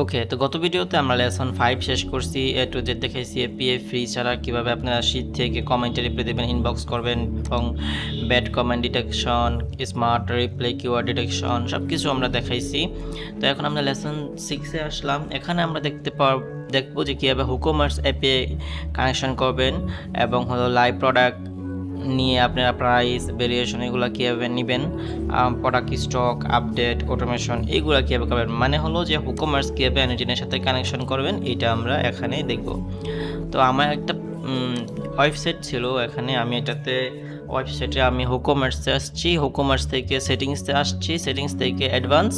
ওকে, তো গত ভিডিওতে আমরা লেসন 5 শেষ করছি। এ টু জেড দেখাইছি এপিআই ফ্রি ছাড়া কিভাবে আপনারা শীট থেকে কমেন্টে রিপ্লাই দেবেন, ইনবক্স করবেন এবং bad comment detection, smart reply, keyword detection সবকিছু আমরা দেখাইছি। তো এখন আমরা লেসন 6-এ আসলাম। এখানে আমরা দেখবো যে কীভাবে হুকমার্স এপিআই কানেকশন করবেন এবং হলো লাইভ প্রোডাক্ট নিয়ে আপনারা প্রাইস ভেরিয়েশন এগুলো কীভাবে নেবেন, প্রোডাক্ট স্টক আপডেট অটোমেশন এগুলো কীভাবে করবেন, মানে হলো যে হুকমার্স কীভাবে অ্যানিটিনের সাথে কানেকশন করবেন এটা আমরা এখানে দেখব। তো আমার একটা ওয়েবসাইট ছিল, এখানে আমি এটাতে ওয়েবসাইটে আমি হুকমার্সে আসছি, হুকমার্স থেকে সেটিংসে আসছি, সেটিংস থেকে অ্যাডভান্স,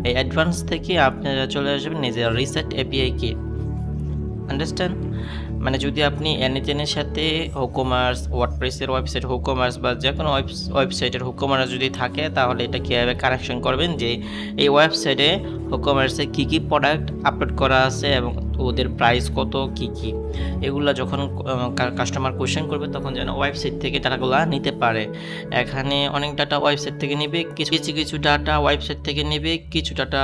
এই অ্যাডভান্স থেকে আপনারা চলে আসবেন নিজের রিসেট এপিআই কি। আন্ডারস্ট্যান্ড? মানে যদি আপনি অ্যানিটেনের সাথে হুকমার্স, ওয়ার্ডপ্রেসের ওয়েবসাইট হুকমার্স বা যে কোনো ওয়েবসাইটের হুকমার্স যদি থাকে তাহলে এটা কীভাবে কানেকশন করবেন, যে এই ওয়েবসাইটে হুকমার্সে কী কী প্রোডাক্ট আপলোড করা আছে এবং ওদের প্রাইস কত কী কী, এগুলো যখন কাস্টমার কোয়েশ্চেন করবে তখন যেন ওয়েবসাইট থেকে ডাটাগুলো নিতে পারে। এখানে অনেক ডাটা ওয়েবসাইট থেকে নেবে, কিছু ডাটা ওয়েবসাইট থেকে নেবে, কিছু ডাটা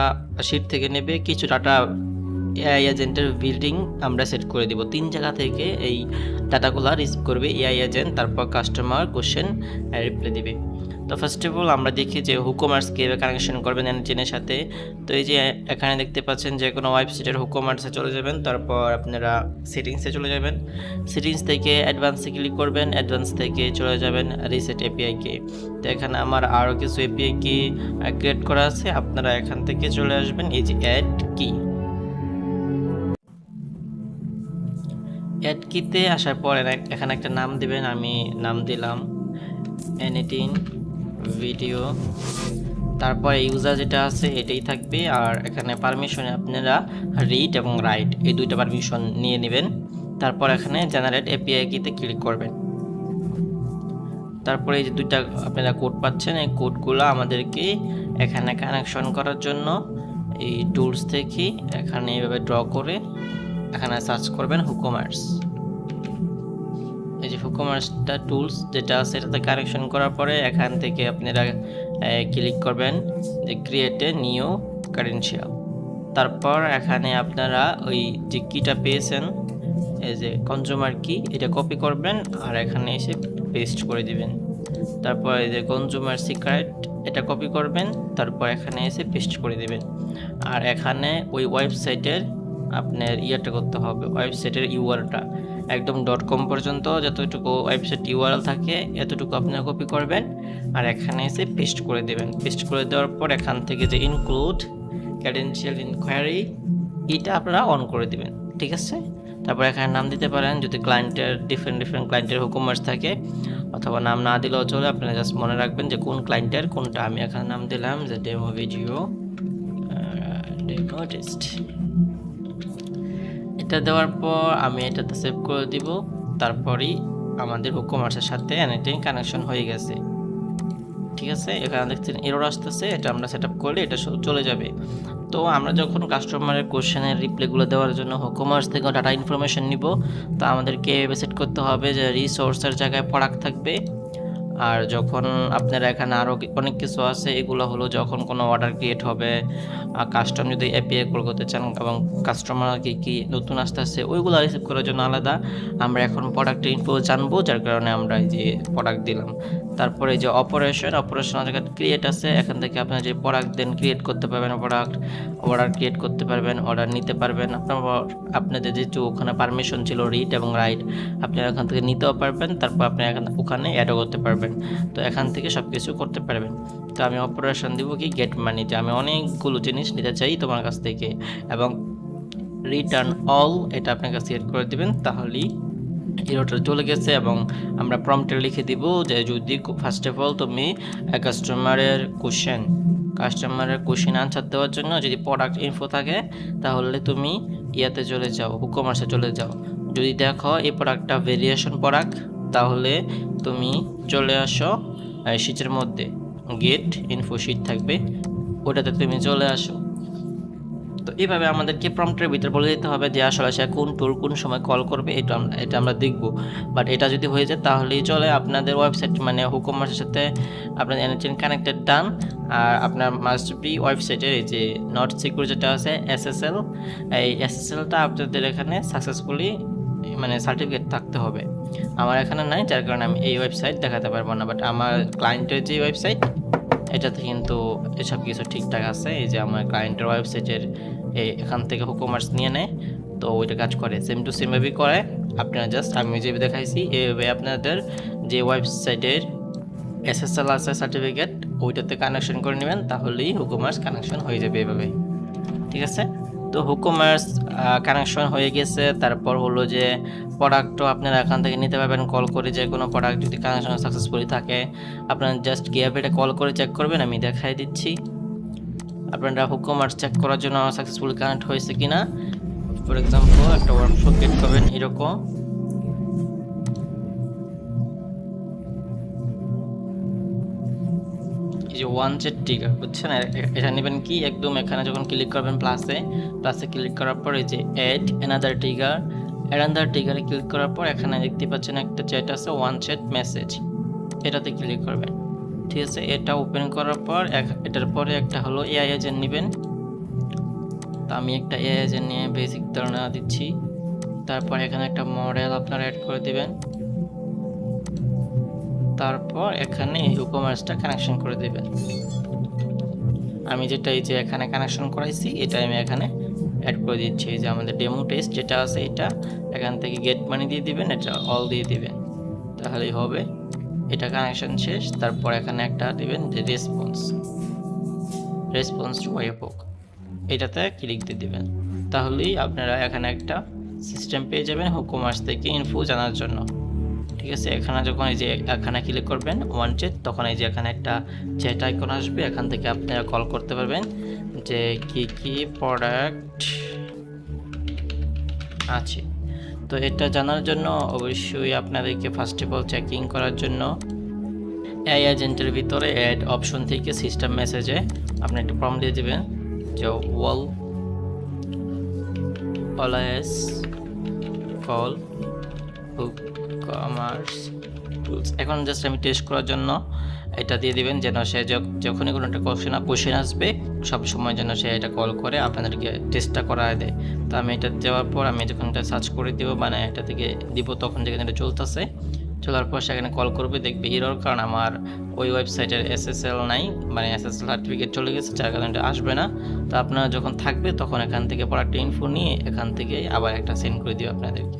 শিট থেকে নেবে, কিছু ডাটা এআই এজেন্টের বিল্ডিং আমরা সেট করে দিব। 3 জায়গা থেকে এই ডাটাগুলো রিসিভ করবে এআই এজেন্ট, তারপর কাস্টমার কোশ্চেন রিপ্লাই দিবে। তো ফার্স্ট অফ অল আমরা দেখি যে হুকমার্স কীভাবে কানেকশন করবেন এনজিনের সাথে। তো এই যে এখানে দেখতে পাচ্ছেন যে কোনো ওয়েবসাইটের হুকমার্সে চলে যাবেন, তারপর আপনারা সেটিংসে চলে যাবেন, সেটিংস থেকে অ্যাডভান্সে ক্লিক করবেন, অ্যাডভান্স থেকে চলে যাবেন রিসেট এপিআই কে। তো এখানে আমার আরও কিছু এপিআই কি ক্রিয়েট করা আছে, আপনারা এখান থেকে চলে আসবেন এই যে অ্যাড কি। অ্যাড কিতে আসার পর এখানে একটা নাম দিবেন, আমি নাম দিলাম এনিটিন ভিডিও, তারপর ইউজার যেটা আছে এটাই থাকবে, আর এখানে পারমিশনে আপনারা রিড এবং রাইট এই দুইটা পারমিশন নিয়ে নেবেন। তারপর এখানে জেনারেট এপিআই কিতে ক্লিক করবেন। তারপরে এই যে দুইটা আপনারা কোড পাচ্ছেন, এই কোডগুলো আমাদেরকে এখানে কানেকশন করার জন্য এই টুলস থেকে এখানে এইভাবে ড্র করে এখানে সার্চ করবেন হুকমার্স। এই যে হুকমার্সটা টুলস যেটা আছে এটাতে কানেকশন করার পরে এখান থেকে আপনারা ক্লিক করবেন যে ক্রিয়েট এ নিউ ক্রেডেনশিয়াল। তারপর এখানে আপনারা ওই যে কিটা পেয়েছেন এই যে কনজিউমার কি, এটা কপি করবেন আর এখানে এসে পেস্ট করে দিবেন। তারপর এই যে কনজিউমার সিক্রেট এটা কপি করবেন, তারপর এখানে এসে পেস্ট করে দিবেন। আর এখানে ওই ওয়েবসাইটের আপনার ইয়েটা করতে হবে, ওয়েবসাইটের ইউআরটা একদম .com পর্যন্ত যতটুকু ওয়েবসাইট ইউআরএল থাকে এতটুকু আপনারা কপি করবেন আর এখানে এসে পেস্ট করে দেবেন। পেস্ট করে দেওয়ার পর এখান থেকে যে ইনক্লুড ক্রেডেনশিয়াল ইনকোয়ারি এটা আপনারা অন করে দিবেন, ঠিক আছে। তারপর এখানে নাম দিতে পারেন যদি ক্লায়েন্টের ডিফারেন্ট ক্লায়েন্টের হুকমার্স থাকে, অথবা নাম না দিলেও চলে, আপনারা জাস্ট মনে রাখবেন যে কোন ক্লায়েন্টের কোনটা। আমি এখানে নাম দিলাম যে ডেমো ভিডিও ডেমো টেস্ট। এটা দেওয়ার পর আমি এটাতে সেভ করে দিব, তারপরেই আমাদের হুকমার্সের সাথে এনিটিং কানেকশন হয়ে গেছে, ঠিক আছে। এখানে দেখছেন এরর আসতেছে, এটা আমরা সেট আপ করলে এটা চলে যাবে। তো আমরা যখন কাস্টমারের কোশ্চেনের রিপ্লাইগুলো দেওয়ার জন্য হুকমার্স থেকে ডাটা ইনফরমেশন নিব, তো আমাদেরকে সেট করতে হবে যে রিসোর্সের জায়গায় প্রোডাক্ট থাকবে। আর যখন আপনারা এখানে আরও অনেক কিছু আছে, এগুলো হলো যখন কোনো অর্ডার ক্রিয়েট হবে, কাস্টম যদি এপিআই কল করতে চান এবং কাস্টমার কি নতুন আসতেছে ওইগুলো রিসিভ করার জন্য আলাদা। আমরা এখন প্রোডাক্টের ইনফো জানবো, যার কারণে আমরা এই যে প্রোডাক্ট দিলাম। তারপরে এই যে অপারেশনাল জায়গায় ক্রিয়েট আছে, এখান থেকে আপনারা যে প্রোডাক্ট দেন ক্রিয়েট করতে পারবেন, প্রোডাক্ট অর্ডার ক্রিয়েট করতে পারবেন, অর্ডার নিতে পারবেন। আপনাদের যেহেতু ওখানে পারমিশন ছিল রিড এবং রাইট, আপনারা এখান থেকে নিতেও পারবেন, তারপর আপনি ওখানে অ্যাডও করতে পারবেন। তো এখান থেকে সব কিছু করতে পারবেন। তো আমি অপারেশন দিব কি গেট মানি, যে আমি অনেকগুলো জিনিস নিতে চাই তোমার কাছ থেকে, এবং রিটার্ন অল এটা আপনার কাছে এড করে দিবেন, তাহলেই এরোটা চলে গেছে। এবং আমরা প্রম্পটে লিখে দিব যে যদি ফার্স্ট অফ অল তুমি কাস্টমারের কোশ্চেন আনসার দেওয়ার জন্য যদি প্রোডাক্ট ইনফো থাকে তাহলে তুমি ইয়াতে চলে যাও, হুকমার্সে চলে যাও। যদি দেখো এই প্রোডাক্টটা ভেরিয়েশন প্রোডাক্ট তাহলে তুমি চলে আসো শিটের মধ্যে, গেট ইনফো শিট থাকবে ওটাতে তুমি চলে আসো। তো এইভাবে আমাদেরকে প্রম্পটের ভিতরে বলে দিতে হবে যে আসলে সে কোন টুল কোন সময় কল করবে, এটা আমরা দেখব। বাট এটা যদি হয়ে যায় তাহলেই চলে, আপনাদের ওয়েবসাইট মানে হুকমার্সের সাথে আপনার এনএচএন কানেক্টেড ডান। আর আপনার মাস্ট বি ওয়েবসাইটের এই যে নট সিকিউর যেটা আছে SSL, এই SSLটা আপনাদের এখানে সাকসেসফুলি মানে সার্টিফিকেট থাকতে হবে। আমার এখানে নাই, যার কারণে আমি এই ওয়েবসাইট দেখাতে পারবো না। বাট আমার ক্লায়েন্টের যে ওয়েবসাইট এটাতে কিন্তু এসব কিছু ঠিকঠাক আছে। এই যে আমার ক্লায়েন্টের ওয়েবসাইটের এখান থেকে হুকমার্স নিয়ে নেয়, তো ওইটা কাজ করে সেম টু সেমভাবেই করে। আপনারা জাস্ট আমি যে দেখাইছি এইভাবে আপনাদের যে ওয়েবসাইটের SSL আছে সার্টিফিকেট ওইটাতে কানেকশন করে নেবেন, তাহলেই হুকমার্স কানেকশন হয়ে যাবে এভাবে, ঠিক আছে। তো হুকমার্স কানেকশন হয়ে গেছে। তারপর হলো যে প্রোডাক্টও আপনারা এখান থেকে নিতে পারবেন কল করে। যে কোনো প্রোডাক্ট যদি কানেকশন সাকসেসফুলি থাকে আপনারা জাস্ট গিয়াপেটে কল করে চেক করবেন, আমি দেখাই দিচ্ছি। আপনারা হুকমার্স চেক করার জন্য সাকসেসফুলি কানেক্ট হয়েছে কিনা, ফর এক্সাম্পল একটা ওয়ার্কশপ গেট করবেন এরকম, এই যে ওয়ান চেট ট্রিগার বুঝছেন। এটা নেবেন কি একদম এখানে যখন ক্লিক করবেন প্লাসে ক্লিক করার পর এই যে অ্যাড অ্যানাদার ট্রিগারে ক্লিক করার পর এখানে দেখতে পাচ্ছেন একটা চ্যাট আছে ওয়ান চ্যাট মেসেজ, এটাতে ক্লিক করবেন, ঠিক আছে। এটা ওপেন করার পর এটার পরে একটা হলো এআই এজেন্ট নেবেন। তো আমি একটা এআই এজেন্ট নিয়ে বেসিক ধারণা দিচ্ছি। তারপর এখানে একটা মডেল আপনারা অ্যাড করে দিবেন। তারপর এখানে হুকমার্সটা কানেকশন করে দেবেন। আমি যেটা এই যে এখানে কানেকশন করাইছি এটা আমি এখানে অ্যাড করে দিচ্ছি। এই যে আমাদের ডেমো টেস্ট যেটা আছে এটা এখান থেকে গেট মানি দিয়ে দিবেন, এটা অল দিয়ে দিবেন, তাহলেই হবে। এটা কানেকশন শেষ। তারপর এখানে একটা দিবেন যে রেসপন্স টু ওয়েবহুক, এটাতে ক্লিক দিয়ে দিবেন, তাহলেই আপনারা এখানে একটা সিস্টেম পেয়ে যাবেন হুকমার্স থেকে ইনফো জানার জন্য, ঠিক আছে। এখানে যখন এই যে এখানে ক্লিক করবেন ওয়ান চ্যাট, তখন এই যে এখানে একটা চ্যাট আইকন আসবে, এখান থেকে আপনারা কল করতে পারবেন যে কি প্রোডাক্ট আছে। তো এটা জানার জন্য অবশ্যই আপনাদেরকে ফার্স্ট অফ অল চেকিং করার জন্য এআই এজেন্টের ভিতরে অ্যাড অপশন থেকে সিস্টেম মেসেজে আপনি একটা প্রম্পট দিয়ে দিবেন যে অলওয়েজ কল হুকমার্স টুলস। এখন জাস্ট আমি টেস্ট করার জন্য এটা দিয়ে দিবেন, যেন সে যখনই কোনো একটা কোশ্চেন আসবে সব সময় যেন সে এটা কল করে আপনাদেরকে টেস্টটা করায় দেয়। তো আমি এটা দেওয়ার পর আমি যখন এটা সার্চ করে দিব মানে এটা থেকে দিব, তখন যেখানে এটা চলতেছে, চলার পর সেখানে কল করবে, দেখবে এরর, কারণ আমার ওই ওয়েবসাইটের SSL নাই, মানে SSL সার্টিফিকেট চলে গেছে, যার কারণে এটা আসবে না। তো আপনারা যখন থাকবে তখন এখান থেকে প্রোডাক্ট ইনফো নিয়ে এখান থেকে আবার একটা সেন্ড করে দিবে আপনাদেরকে,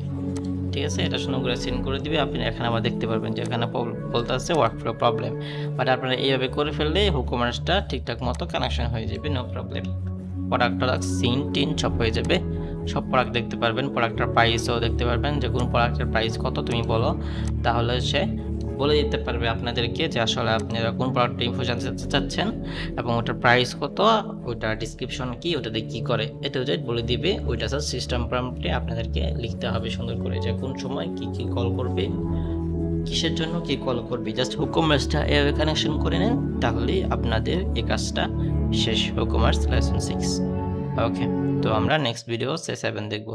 ঠিক আছে। এটা সুন্দর করে সেন্ড করে দিবে। আপনি এখানে আবার দেখতে পারবেন যে এখানে বলতে আছে ওয়ার্কফ্লো প্রবলেম, বাট আপনারা এইভাবে করে ফেললে হুকমার্সটা ঠিকঠাক মতো কানেকশন হয়ে যাবে, নো প্রবলেম। প্রোডাক্টটা সিন সব হয়ে যাবে, সব প্রোডাক্ট দেখতে পারবেন, প্রোডাক্টের প্রাইসও দেখতে পারবেন, যে কোন প্রোডাক্টের প্রাইস কত তুমি বলো, তাহলে সে বলে দিতে পারবে আপনাদেরকে যে আসলে আপনারা কোন প্রোডাক্টের ইনফো জানতে চাচ্ছেন এবং ওটার প্রাইস কত, ওটার ডিসক্রিপশন কি, ওটাতে কি করে, এটা বলে দিবে। ওইটা স্যার সিস্টেম প্রম্পটে আপনাদেরকে লিখতে হবে সুন্দর করে, যে কোন সময় কি কল করবে, কিসের জন্য কি কল করবে। জাস্ট হুকমার্সটা এভাবে কানেকশন করে নেন, তাহলেই আপনাদের এই কাজটা শেষ। হুকমার্স লেসন 6। ওকে, তো আমরা নেক্সট ভিডিও 7 দেখব।